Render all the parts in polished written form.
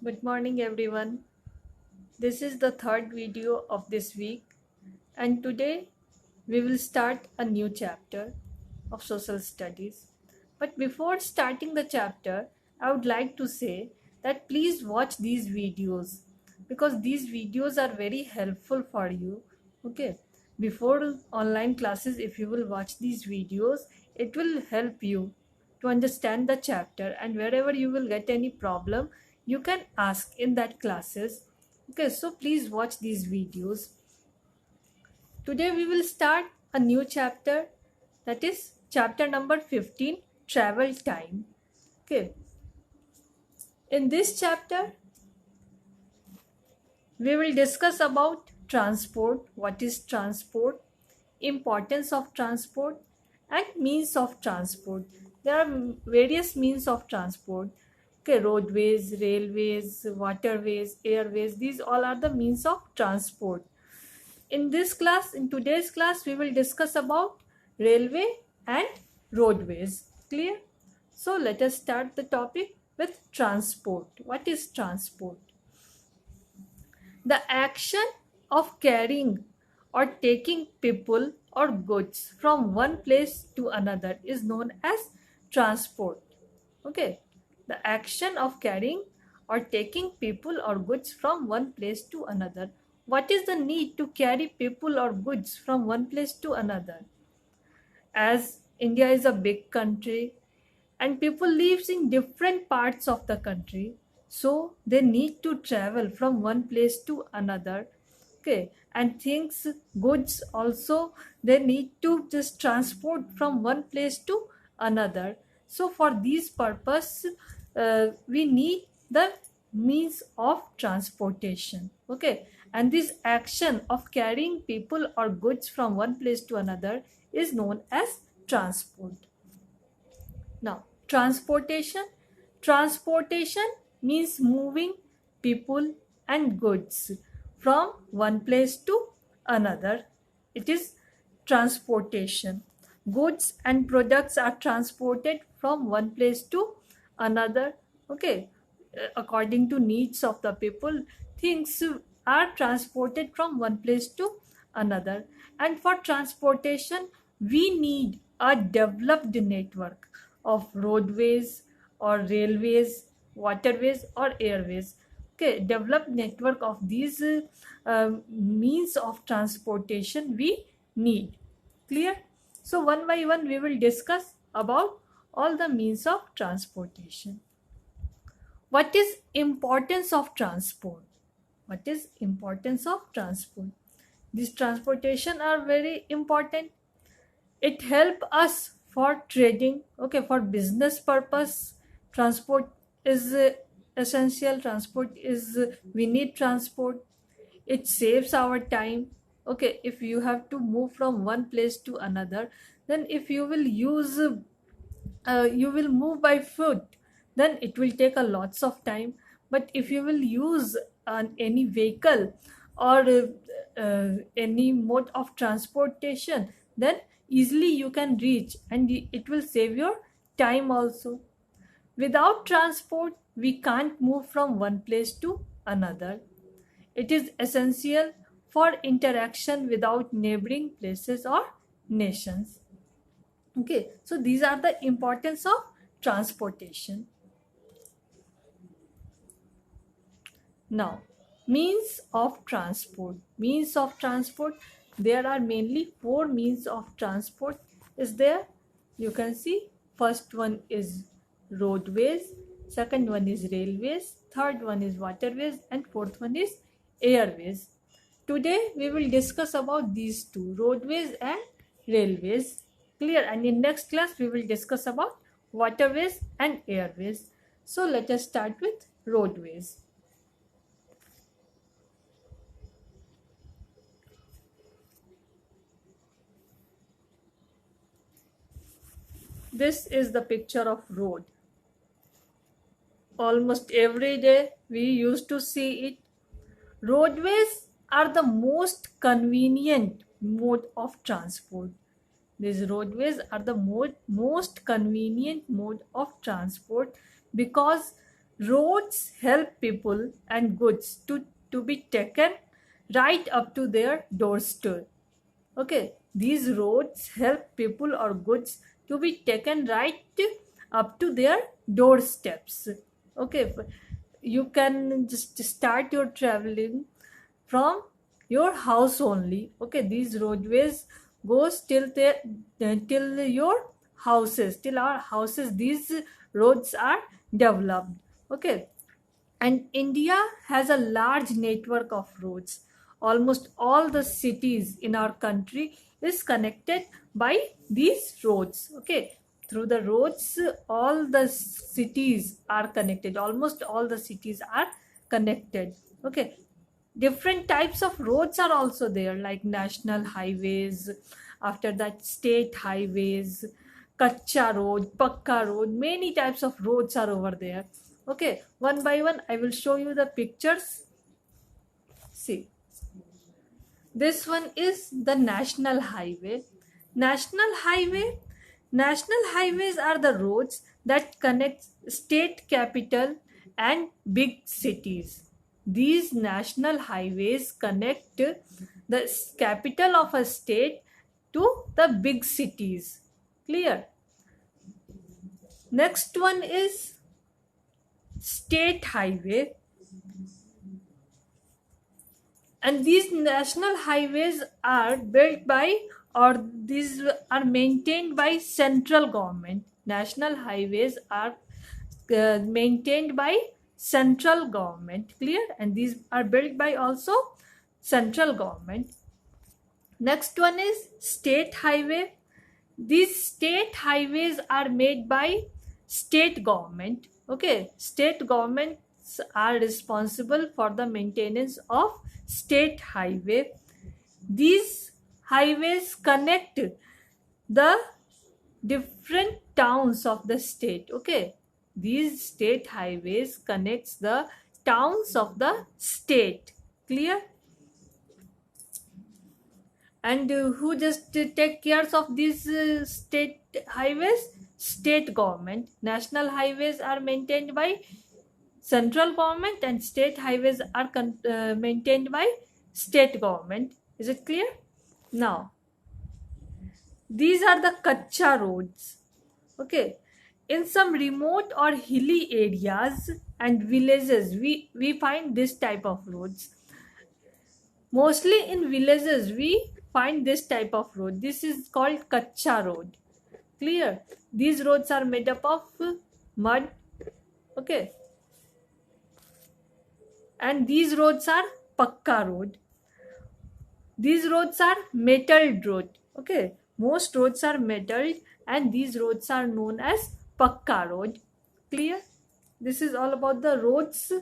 Good morning, everyone. This is the third video of this week, and today we will start a new chapter of social studies. But before starting the chapter, I would like to say that please watch these videos because these videos are very helpful for you. Okay, before online classes, if you will watch these videos, it will help you to understand the chapter, and wherever you will get any problem, you can ask in that classes. Okay, so please watch these videos. Today we will start a new chapter, that is chapter number 15, travel time. Okay, in this chapter we will discuss about transport, what is transport, importance of transport, and means of transport. There are various means of transport. Okay, roadways, railways, waterways, airways, these all are the means of transport. In today's class, we will discuss about railway and roadways. Clear? So let us start the topic with transport. What is transport? The action of carrying or taking people or goods from one place to another is known as transport. Okay. The action of carrying or taking people or goods from one place to another. What is the need to carry people or goods from one place to another? As India is a big country and people lives in different parts of the country, so they need to travel from one place to another. Okay, and things, goods also, they need to just transport from one place to another. So for this purpose, we need the means of transportation. Okay, and this action of carrying people or goods from one place to another is known as transport. Now, transportation. Transportation means moving people and goods from one place to another. It is transportation. Goods and products are transported from one place to another. Okay, according to needs of the people, things are transported from one place to another. And for transportation, we need a developed network of roadways or railways, waterways or airways. Okay, developed network of these means of transportation we need. Clear? So one by one we will discuss about all the means of transportation. What is importance of transport? What is importance of transport? These transportation are very important. It help us for trading. Okay, for business purpose, transport is essential. Transport is we need transport. It saves our time. Okay, if you have to move from one place to another, then if you will use you will move by foot, then it will take a lots of time. But if you will use any vehicle or any mode of transportation, then easily you can reach, and it will save your time also. Without transport, we can't move from one place to another. It is essential for interaction without neighboring places or nations. Okay, so these are the importance of transportation. Now, means of transport. Means of transport, there are mainly four means of transport is there. You can see first one is roadways, second one is railways, third one is waterways, and fourth one is airways. Today we will discuss about these two, roadways and railways. Clear? And in next class we will discuss about waterways and airways. So let us start with roadways. This is the picture of road. Almost every day we used to see it. Roadways are the most convenient mode of transport. These roadways are the most convenient mode of transport because Roads help people and goods to be taken right up to their doorstep. Okay, these roads help people or goods to be taken right up to their doorsteps. Okay, you can just start your traveling from your house only. Okay, these roadways goes till your houses, till our houses. These roads are developed. Okay, and India has a large network of roads. Almost all the cities in our country is connected by these roads. Okay, through the roads, all the cities are connected. Almost all the cities are connected. Okay, different types of roads are also there, like national highways, after that state highways, kacha road, pakka road. Many types of roads are over there. Okay, one by one I will show you the pictures. See, this one is the national highway. National highways are the roads that connect state capital and big cities. These national highways connect the capital of a state to the big cities. Clear? Next one is state highway. And these national highways are built by, or these are maintained by, central government. National highways are maintained by central government. Clear? And these are built by also central government. Next one is state highway. These state highways are made by state government. Okay, state governments are responsible for the maintenance of state highway. These highways connect the different towns of the state. Okay, these state highways connects the towns of the state. Clear? And who just take cares of these state highways? State government. National highways are maintained by central government and state highways are maintained by state government. Is it clear? Now, these are the kacha roads. Okay, in some remote or hilly areas and villages, we find this type of roads. Mostly in villages we find this type of road. This is called kacha road. Clear? These roads are made up of mud. Okay, and these roads are pakka road. These roads are metalled road. Okay, most roads are metalled and these roads are known as pakka road. Clear? This is all about the roads.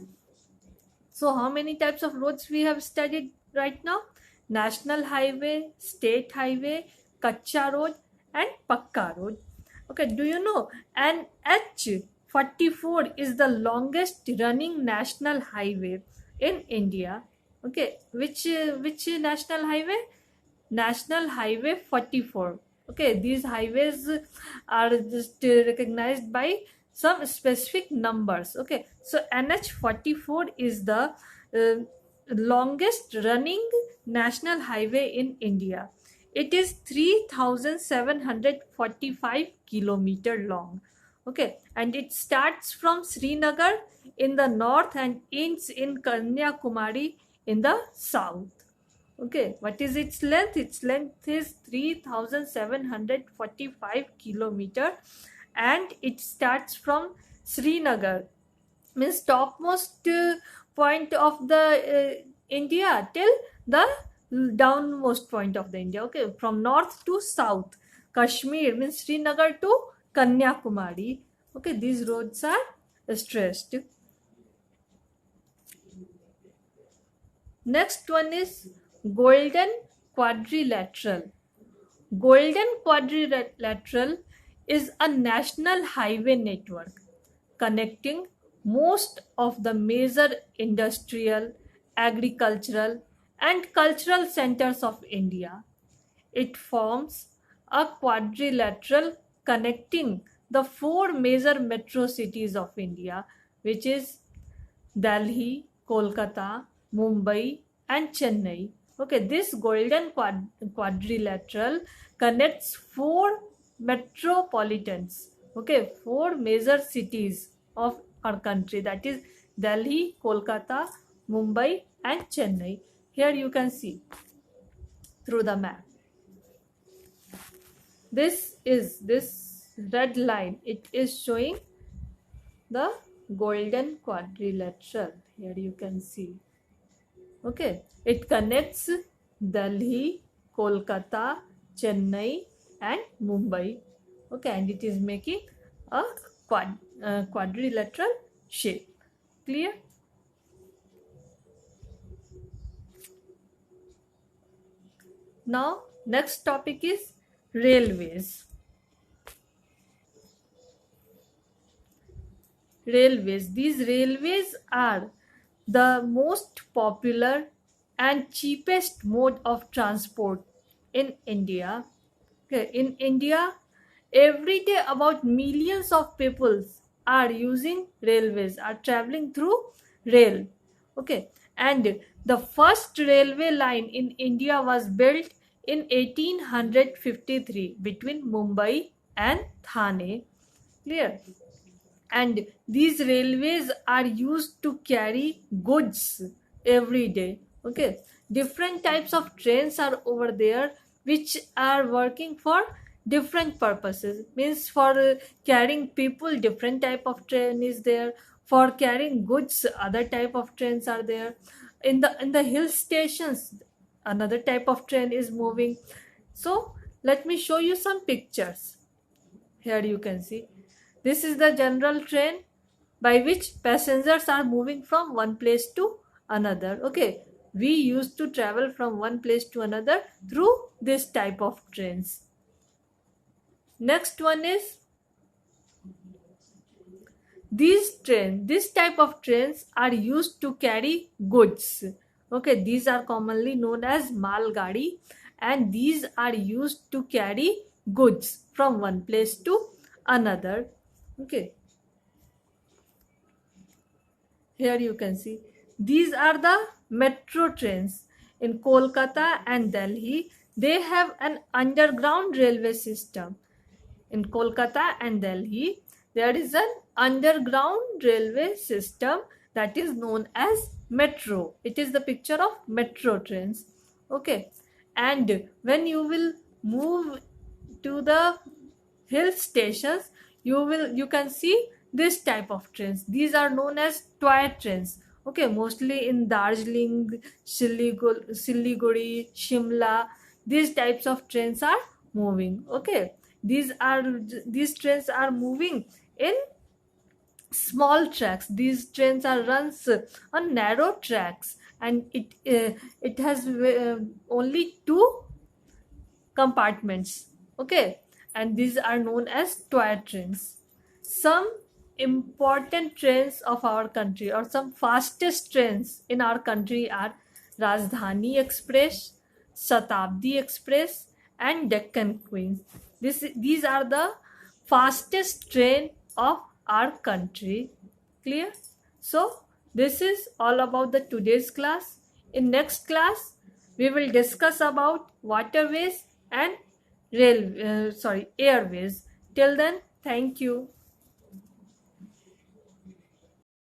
So how many types of roads we have studied right now? National highway, state highway, kacha road and pakka road. Okay, do you know NH44 is the longest running national highway in India? Okay, which national highway? National Highway 44. Okay, these highways are just recognized by some specific numbers. Okay, so NH44 is the longest running national highway in India. It is 3,745 kilometer long. Okay, and it starts from Srinagar in the north and ends in Kanyakumari in the south. Okay, what is its length? Its length is 3,745 kilometer and it starts from Srinagar, means topmost point of the India till the downmost point of the India. Okay, from north to south. Kashmir means Srinagar to Kanyakumari. Okay, these roads are stressed. Next one is Golden Quadrilateral. Golden Quadrilateral is a national highway network connecting most of the major industrial, agricultural, and cultural centers of India. It forms a quadrilateral connecting the four major metro cities of India, which is Delhi, Kolkata, Mumbai, and Chennai. Okay, this golden quadrilateral connects four metropolitans. Okay, four major cities of our country, that is Delhi, Kolkata, Mumbai, and Chennai. Here you can see through the map. This red line. It is showing the golden quadrilateral. Here you can see. Okay, it connects Delhi, Kolkata, Chennai, and Mumbai. Okay, and it is making a quadrilateral shape. Clear? Now, next topic is railways. Railways. These railways are the most popular and cheapest mode of transport in India. Okay, in India, every day about millions of people are using railways, are traveling through rail. Okay, and the first railway line in India was built in 1853 between Mumbai and Thane. Clear? And these railways are used to carry goods every day. Okay, different types of trains are over there which are working for different purposes. Means for carrying people, different type of train is there. For carrying goods, other type of trains are there. In the hill stations, another type of train is moving. So let me show you some pictures. Here you can see, this is the general train by which passengers are moving from one place to another. Okay, we used to travel from one place to another through this type of trains. Next one is this type of trains are used to carry goods. Okay, these are commonly known as mal gadi, and these are used to carry goods from one place to another. Okay, here you can see, these are the metro trains in Kolkata and Delhi. They have an underground railway system. In Kolkata and Delhi, there is an underground railway system that is known as metro. It is the picture of metro trains. Okay, and when you will move to the hill stations, you can see this type of trains. These are known as toy trains. Okay, mostly in Darjeeling, Siliguri, Shimla, these types of trains are moving. Okay, these trains are moving in small tracks. These trains are runs on narrow tracks, and it has only two compartments. Okay, and these are known as toy trains. Some important trains of our country, or some fastest trains in our country, are Rajdhani Express, Shatabdi Express, and Deccan Queen. These are the fastest train of our country. Clear? So this is all about the today's class. In next class, we will discuss about waterways and airways. Till then, thank you.